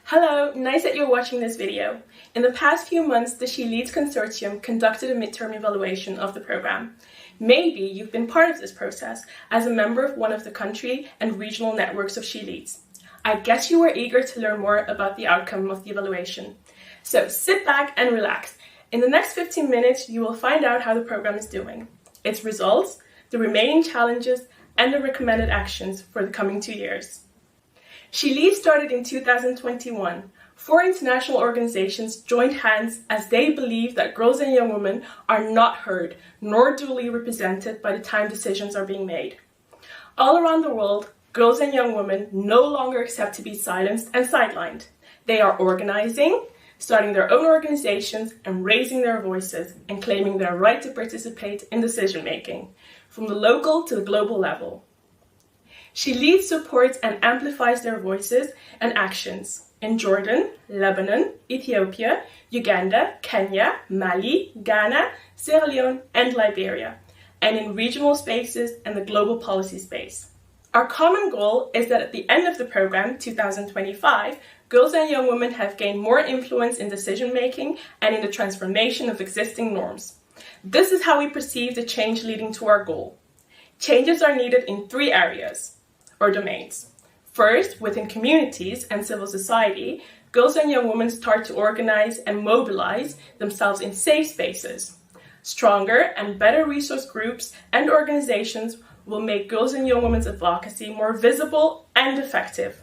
Hello, nice that you're watching this video. In the past few months, the She Leads Consortium conducted a midterm evaluation of the program. Maybe you've been part of this process as a member of one of the country and regional networks of She Leads. I guess you were eager to learn more about the outcome of the evaluation. So sit back and relax. In the next 15 minutes, you will find out how the program is doing, its results, the remaining challenges, and the recommended actions for the coming 2 years. She Leads started in 2021. 4 international organizations joined hands as they believe that girls and young women are not heard nor duly represented by the time decisions are being made. All around the world, girls and young women no longer accept to be silenced and sidelined. They are organizing, starting their own organizations and raising their voices and claiming their right to participate in decision making, from the local to the global level. She leads, supports, and amplifies their voices and actions in Jordan, Lebanon, Ethiopia, Uganda, Kenya, Mali, Ghana, Sierra Leone, and Liberia, and in regional spaces and the global policy space. Our common goal is that at the end of the program, 2025, girls and young women have gained more influence in decision-making and in the transformation of existing norms. This is how we perceive the change leading to our goal. Changes are needed in 3 areas or domains. First, within communities and civil society, girls and young women start to organize and mobilize themselves in safe spaces. Stronger and better resource groups and organizations will make girls and young women's advocacy more visible and effective.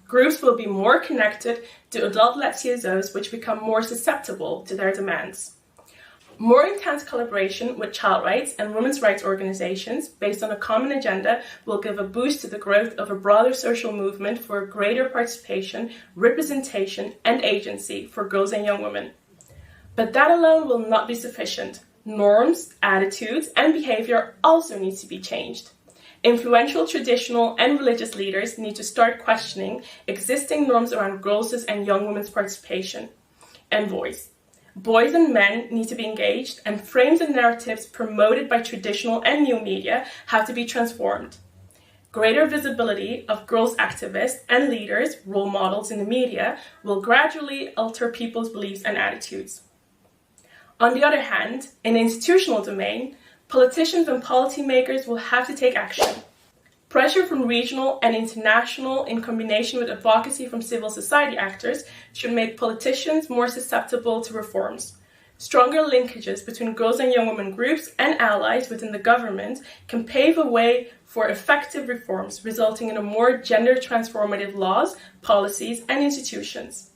Groups will be more connected to adult-led CSOs, which become more susceptible to their demands. More intense collaboration with child rights and women's rights organizations based on a common agenda will give a boost to the growth of a broader social movement for greater participation, representation, and agency for girls and young women. But that alone will not be sufficient. Norms, attitudes, and behavior also need to be changed. Influential traditional and religious leaders need to start questioning existing norms around girls' and young women's participation and voice. Boys and men need to be engaged, and frames and narratives promoted by traditional and new media have to be transformed. Greater visibility of girls activists and leaders, role models in the media, will gradually alter people's beliefs and attitudes. On the other hand, in the institutional domain, politicians and policymakers will have to take action. Pressure from regional and international in combination with advocacy from civil society actors should make politicians more susceptible to reforms. Stronger linkages between girls and young women groups and allies within the government can pave a way for effective reforms, resulting in a more gender-transformative laws, policies, and institutions.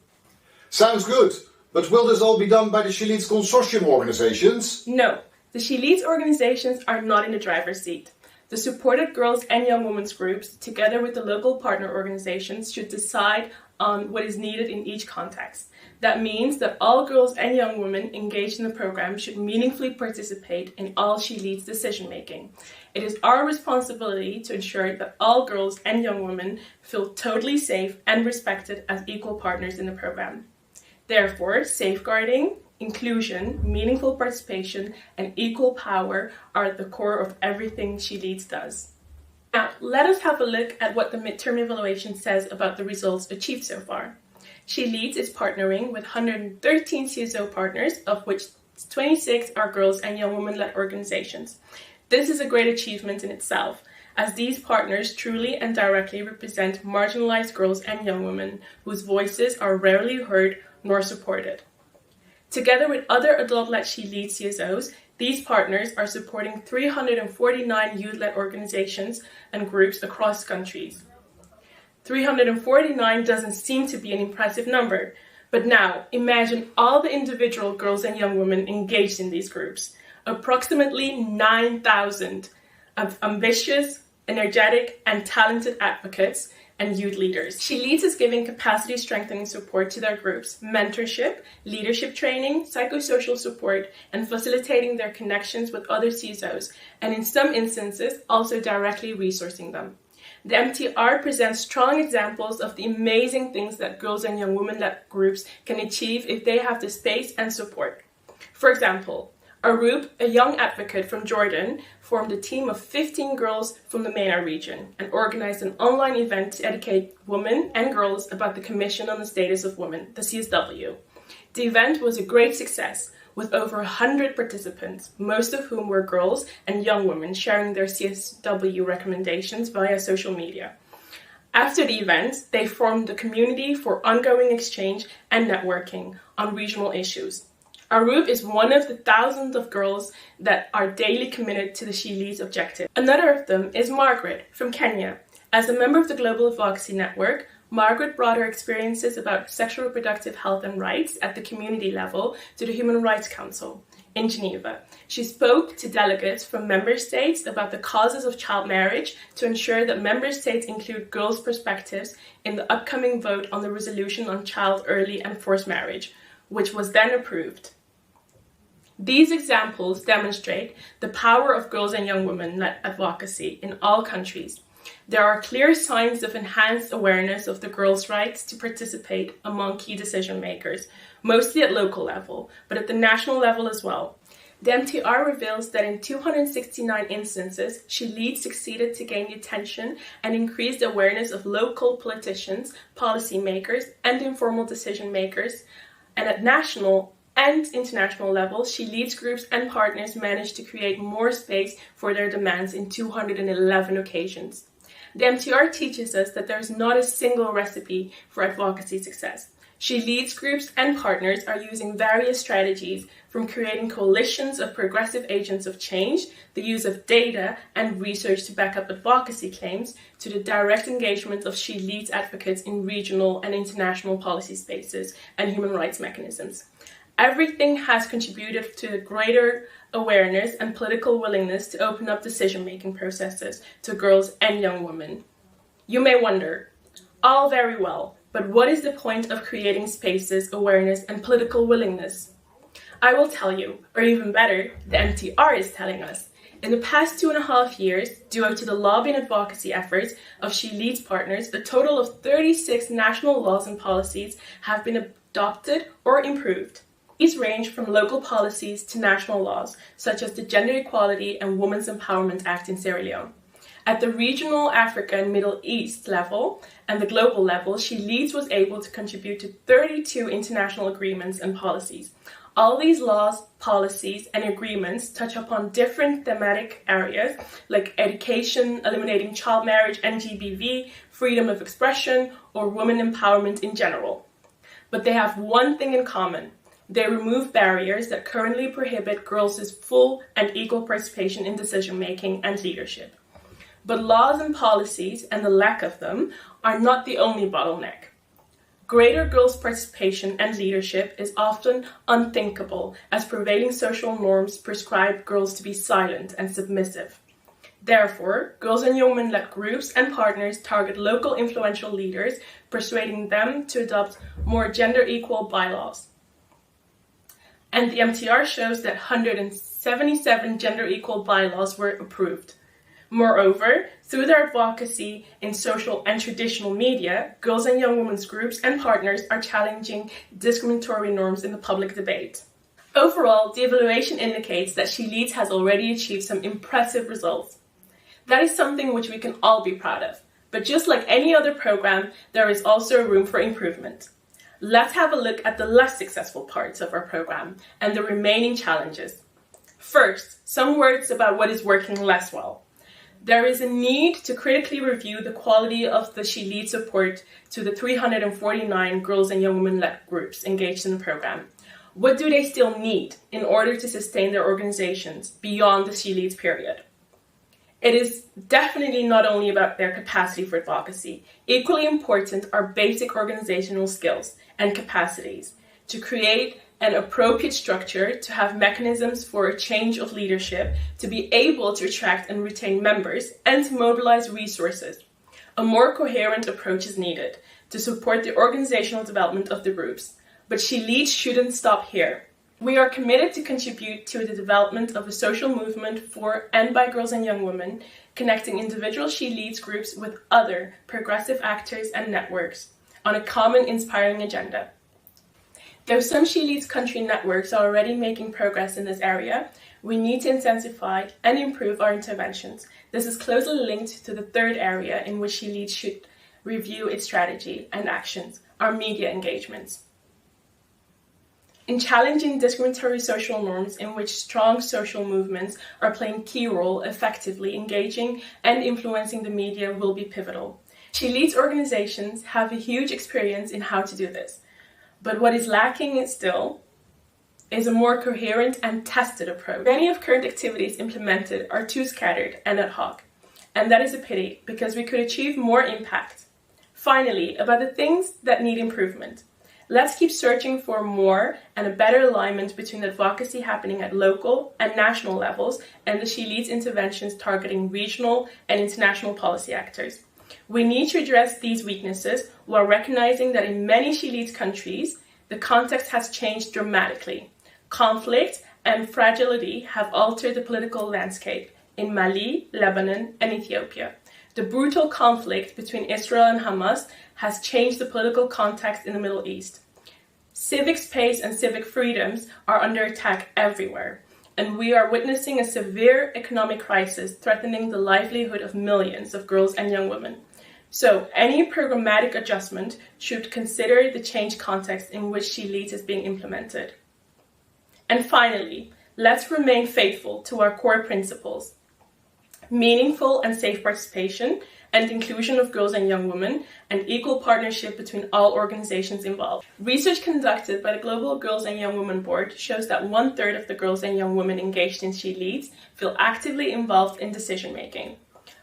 Sounds good, but will this all be done by the She Leads Consortium organizations? No, the She Leads organizations are not in the driver's seat. The supported girls and young women's groups, together with the local partner organizations, should decide on what is needed in each context. That means that all girls and young women engaged in the program should meaningfully participate in all She Leads decision-making. It is our responsibility to ensure that all girls and young women feel totally safe and respected as equal partners in the program. Therefore, safeguarding, inclusion, meaningful participation, and equal power are at the core of everything She Leads does. Now, let us have a look at what the midterm evaluation says about the results achieved so far. She Leads is partnering with 113 CSO partners, of which 26 are girls and young women-led organizations. This is a great achievement in itself, as these partners truly and directly represent marginalized girls and young women whose voices are rarely heard nor supported. Together with other adult-led She Leads CSOs, these partners are supporting 349 youth-led organizations and groups across countries. 349 doesn't seem to be an impressive number, but now imagine all the individual girls and young women engaged in these groups. Approximately 9,000 of ambitious, energetic, and talented advocates and youth leaders. She Leads is giving capacity strengthening support to their groups, mentorship, leadership training, psychosocial support, and facilitating their connections with other CSOs, and in some instances, also directly resourcing them. The MTR presents strong examples of the amazing things that girls and young women-led groups can achieve if they have the space and support. For example, Aroub, a young advocate from Jordan, formed a team of 15 girls from the MENA region and organized an online event to educate women and girls about the Commission on the Status of Women, the CSW. The event was a great success, with over 100 participants, most of whom were girls and young women sharing their CSW recommendations via social media. After the event, they formed a community for ongoing exchange and networking on regional issues. Aroub is one of the thousands of girls that are daily committed to the She Leads objective. Another of them is Margaret from Kenya. As a member of the Global Advocacy Network, Margaret brought her experiences about sexual reproductive health and rights at the community level to the Human Rights Council in Geneva. She spoke to delegates from member states about the causes of child marriage to ensure that member states include girls' perspectives in the upcoming vote on the resolution on child early and forced marriage, which was then approved. These examples demonstrate the power of girls and young women-led advocacy in all countries. There are clear signs of enhanced awareness of the girls' rights to participate among key decision makers, mostly at local level, but at the national level as well. The MTR reveals that in 269 instances, She Leads succeeded to gain the attention and increase the awareness of local politicians, policymakers, and informal decision makers, and at national and international levels, She Leads groups and partners managed to create more space for their demands in 211 occasions. The MTR teaches us that there is not a single recipe for advocacy success. She Leads groups and partners are using various strategies, from creating coalitions of progressive agents of change, the use of data and research to back up advocacy claims, to the direct engagement of She Leads advocates in regional and international policy spaces and human rights mechanisms. Everything has contributed to the greater awareness and political willingness to open up decision-making processes to girls and young women. You may wonder, all very well, but what is the point of creating spaces, awareness, and political willingness? I will tell you, or even better, the MTR is telling us. In the past 2.5 years, due to the lobby and advocacy efforts of She Leads partners, a total of 36 national laws and policies have been adopted or improved. These range from local policies to national laws, such as the Gender Equality and Women's Empowerment Act in Sierra Leone. At the regional, Africa and Middle East level and the global level, She Leads was able to contribute to 32 international agreements and policies. All these laws, policies, and agreements touch upon different thematic areas like education, eliminating child marriage and GBV, freedom of expression, or women empowerment in general. But they have one thing in common. They remove barriers that currently prohibit girls' full and equal participation in decision-making and leadership. But laws and policies, and the lack of them, are not the only bottleneck. Greater girls' participation and leadership is often unthinkable, as prevailing social norms prescribe girls to be silent and submissive. Therefore, girls and young women-led groups and partners target local influential leaders, persuading them to adopt more gender-equal bylaws. And the MTR shows that 177 gender-equal bylaws were approved. Moreover, through their advocacy in social and traditional media, girls and young women's groups and partners are challenging discriminatory norms in the public debate. Overall, the evaluation indicates that She Leads has already achieved some impressive results. That is something which we can all be proud of. But just like any other program, there is also room for improvement. Let's have a look at the less successful parts of our program and the remaining challenges. First, some words about what is working less well. There is a need to critically review the quality of the She Leads support to the 349 girls and young women-led groups engaged in the program. What do they still need in order to sustain their organizations beyond the She Leads period? It is definitely not only about their capacity for advocacy. Equally important are basic organizational skills and capacities to create an appropriate structure, to have mechanisms for a change of leadership, to be able to attract and retain members, and to mobilize resources. A more coherent approach is needed to support the organizational development of the groups. But She Leads shouldn't stop here. We are committed to contribute to the development of a social movement for and by girls and young women, connecting individual She Leads groups with other progressive actors and networks on a common inspiring agenda. Though some She Leads country networks are already making progress in this area, we need to intensify and improve our interventions. This is closely linked to the third area in which She Leads should review its strategy and actions, our media engagements. In challenging discriminatory social norms in which strong social movements are playing a key role, effectively engaging and influencing the media will be pivotal. She Leads organizations have a huge experience in how to do this, but what is lacking still is a more coherent and tested approach. Many of current activities implemented are too scattered and ad hoc, and that is a pity because we could achieve more impact. Finally, about the things that need improvement. Let's keep searching for more and a better alignment between advocacy happening at local and national levels and the She Leads interventions targeting regional and international policy actors. We need to address these weaknesses while recognizing that in many She Leads countries, the context has changed dramatically. Conflict and fragility have altered the political landscape in Mali, Lebanon, and Ethiopia. The brutal conflict between Israel and Hamas has changed the political context in the Middle East. Civic space and civic freedoms are under attack everywhere, and we are witnessing a severe economic crisis threatening the livelihood of millions of girls and young women. So, any programmatic adjustment should consider the changed context in which She Leads is being implemented. And finally, let's remain faithful to our core principles: meaningful and safe participation and inclusion of girls and young women, and equal partnership between all organizations involved. Research conducted by the Global Girls and Young Women Board shows that 1/3 of the girls and young women engaged in She Leads feel actively involved in decision-making.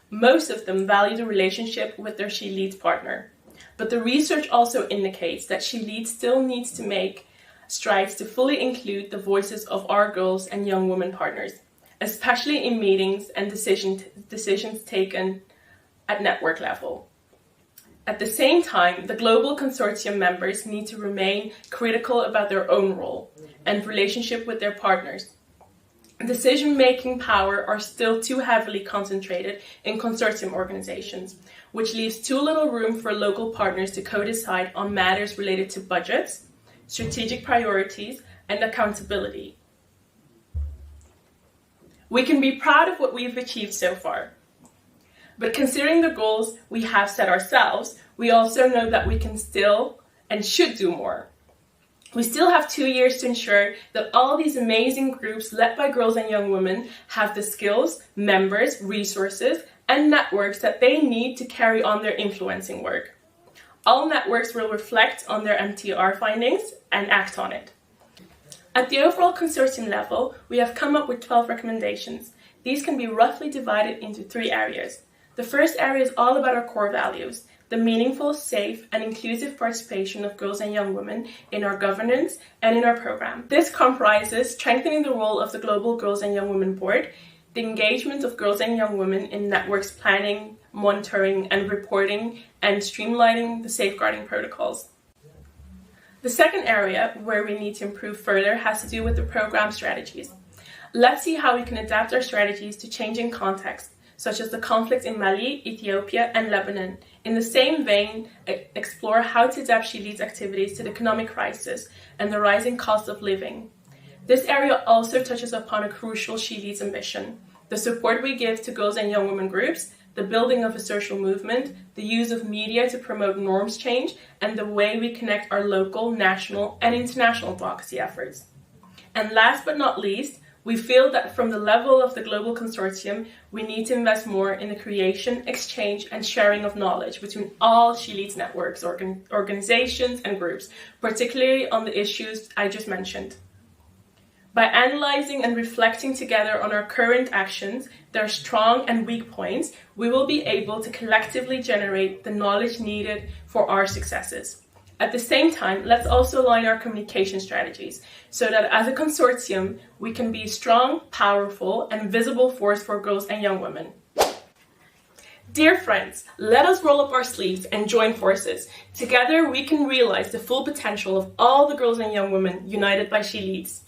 Most of them value the relationship with their She Leads partner. But the research also indicates that She Leads still needs to make strides to fully include the voices of our girls and young women partners, especially in meetings and decisions taken at network level. At the same time, the global consortium members need to remain critical about their own role and relationship with their partners. Decision-making power are still too heavily concentrated in consortium organizations, which leaves too little room for local partners to co-decide on matters related to budgets, strategic priorities, and accountability. We can be proud of what we've achieved so far. But considering the goals we have set ourselves, we also know that we can still and should do more. We still have 2 years to ensure that all these amazing groups led by girls and young women have the skills, members, resources, and networks that they need to carry on their influencing work. All networks will reflect on their MTR findings and act on it. At the overall consortium level, we have come up with 12 recommendations. These can be roughly divided into 3 areas. The first area is all about our core values: the meaningful, safe, and inclusive participation of girls and young women in our governance and in our program. This comprises strengthening the role of the Global Girls and Young Women Board, the engagement of girls and young women in networks planning, monitoring, and reporting, and streamlining the safeguarding protocols. The second area where we need to improve further has to do with the program strategies. Let's see how we can adapt our strategies to changing contexts, such as the conflict in Mali, Ethiopia, and Lebanon. In the same vein, explore how to adapt She Leads activities to the economic crisis and the rising cost of living. This area also touches upon a crucial She Leads ambition: the support we give to girls and young women groups, the building of a social movement, the use of media to promote norms change, and the way we connect our local, national, and international advocacy efforts. And last but not least, we feel that from the level of the global consortium, we need to invest more in the creation, exchange, and sharing of knowledge between all She Leads networks, organizations, and groups, particularly on the issues I just mentioned. By analyzing and reflecting together on our current actions, their strong and weak points, we will be able to collectively generate the knowledge needed for our successes. At the same time, let's also align our communication strategies so that as a consortium, we can be a strong, powerful, and visible force for girls and young women. Dear friends, let us roll up our sleeves and join forces. Together, we can realize the full potential of all the girls and young women united by She Leads.